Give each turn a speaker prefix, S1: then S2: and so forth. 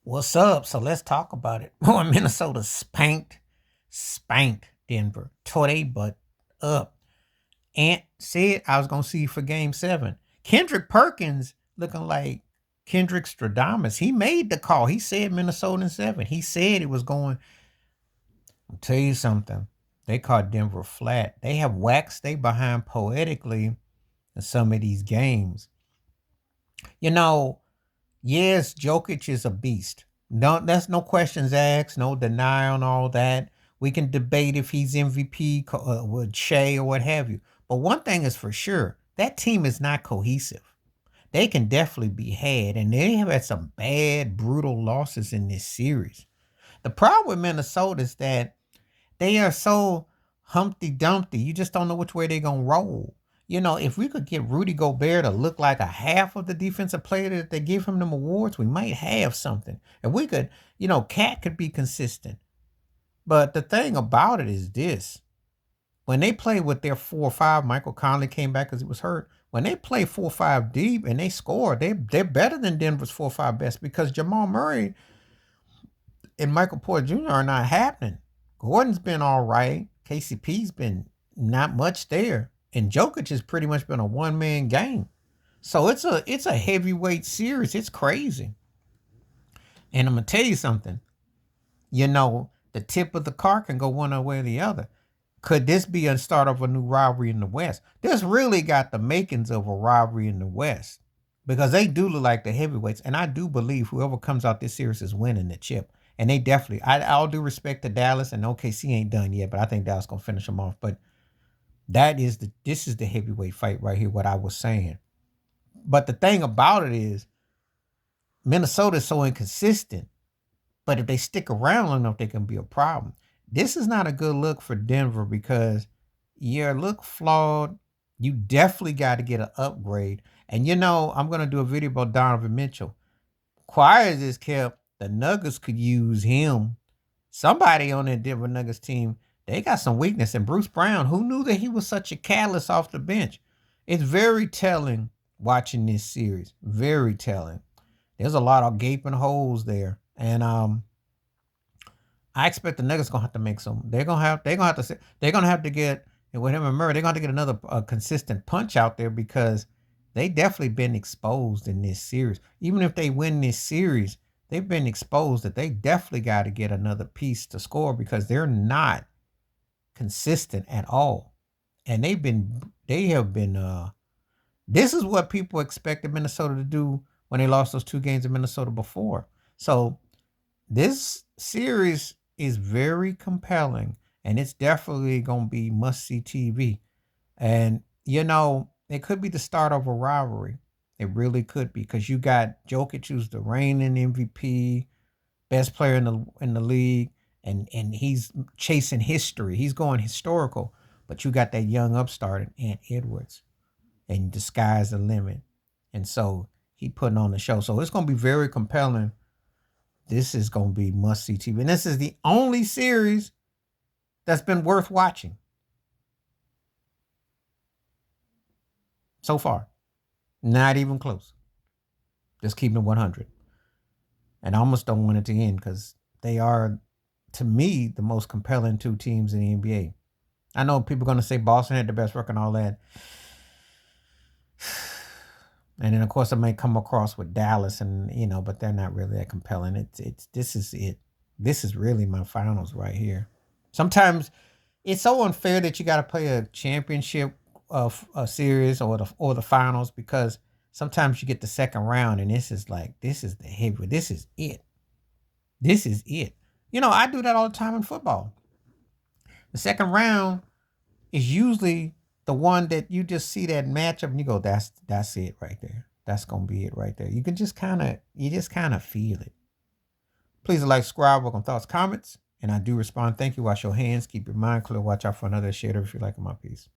S1: What's up? So let's talk about it. Boy, Minnesota spanked Denver, tore they butt up. Ant said I was gonna see you for game 7. Kendrick Perkins looking like Kendrick Stradamus. He made the call. He said Minnesota in 7. He said it was going. I'll tell you something. They caught Denver flat. They have waxed they behind poetically in some of these games. You know, yes, Jokic is a beast. No, that's no questions asked, no denial on all that. We can debate if he's MVP with Shea or what have you. But one thing is for sure, that team is not cohesive. They can definitely be had, and they have had some bad, brutal losses in this series. The problem with Minnesota is that they are so Humpty Dumpty. You just don't know which way they're gonna roll. If we could get Rudy Gobert to look like a half of the defensive player that they give him them awards, we might have something. If we could, Cat could be consistent. But the thing about it is this. When they play with their 4 or 5, Michael Conley came back because he was hurt. When they play 4 or 5 deep and they score, they're better than Denver's 4 or 5 best because Jamal Murray and Michael Porter Jr. are not happening. Gordon's been all right. KCP's been not much there. And Jokic has pretty much been a one-man game. So it's a heavyweight series. It's crazy. And I'm gonna tell you something. The tip of the car can go one way or the other. Could this be a start of a new rivalry in the West? This really got the makings of a rivalry in the West. Because they do look like the heavyweights. And I do believe whoever comes out this series is winning the chip. And they definitely, all due respect to Dallas, and OKC ain't done yet, but I think Dallas gonna finish them off. But this is the heavyweight fight right here, what I was saying. But the thing about it is, Minnesota is so inconsistent. But if they stick around long enough, they can be a problem. This is not a good look for Denver because your look flawed. You definitely got to get an upgrade. And I'm gonna do a video about Donovan Mitchell. Quiet as kept, the Nuggets could use him. Somebody on that Denver Nuggets team, they got some weakness. And Bruce Brown, who knew that he was such a catalyst off the bench? It's very telling watching this series. Very telling. There's a lot of gaping holes there. And I expect the Nuggets gonna have to make some. They're gonna have to get, and with him and Murray, they're gonna have to get another consistent punch out there because they definitely been exposed in this series. Even if they win this series, they've been exposed that they definitely got to get another piece to score because they're not consistent at all. And they have been this is what people expected Minnesota to do when they lost those 2 games in Minnesota before. So this series is very compelling and it's definitely going to be must-see TV. And it could be the start of a rivalry. It really could be because you got Jokic, who's the reigning MVP, best player in the league, and he's chasing history. He's going historical. But you got that young upstart in Ant Edwards, and the sky's the limit. And so he putting on the show. So it's going to be very compelling. This is going to be must-see TV. And this is the only series that's been worth watching so far. Not even close. Just keeping it 100. And I almost don't want it to end because they are, to me, the most compelling 2 teams in the NBA. I know people are going to say Boston had the best record and all that. And then, of course, I may come across with Dallas and, but they're not really that compelling. This is it. This is really my finals right here. Sometimes it's so unfair that you got to play a championship of a series or the finals because sometimes you get the second round and this is the heavy. This is it. This is it. I do that all the time in football. The second round is usually the one that you just see that matchup and you go, that's it right there. That's gonna be it right there. You just kind of feel it. Please like, subscribe, welcome thoughts, comments, and I do respond. Thank you. Wash your hands, keep your mind clear, watch out for another shader if you like my piece.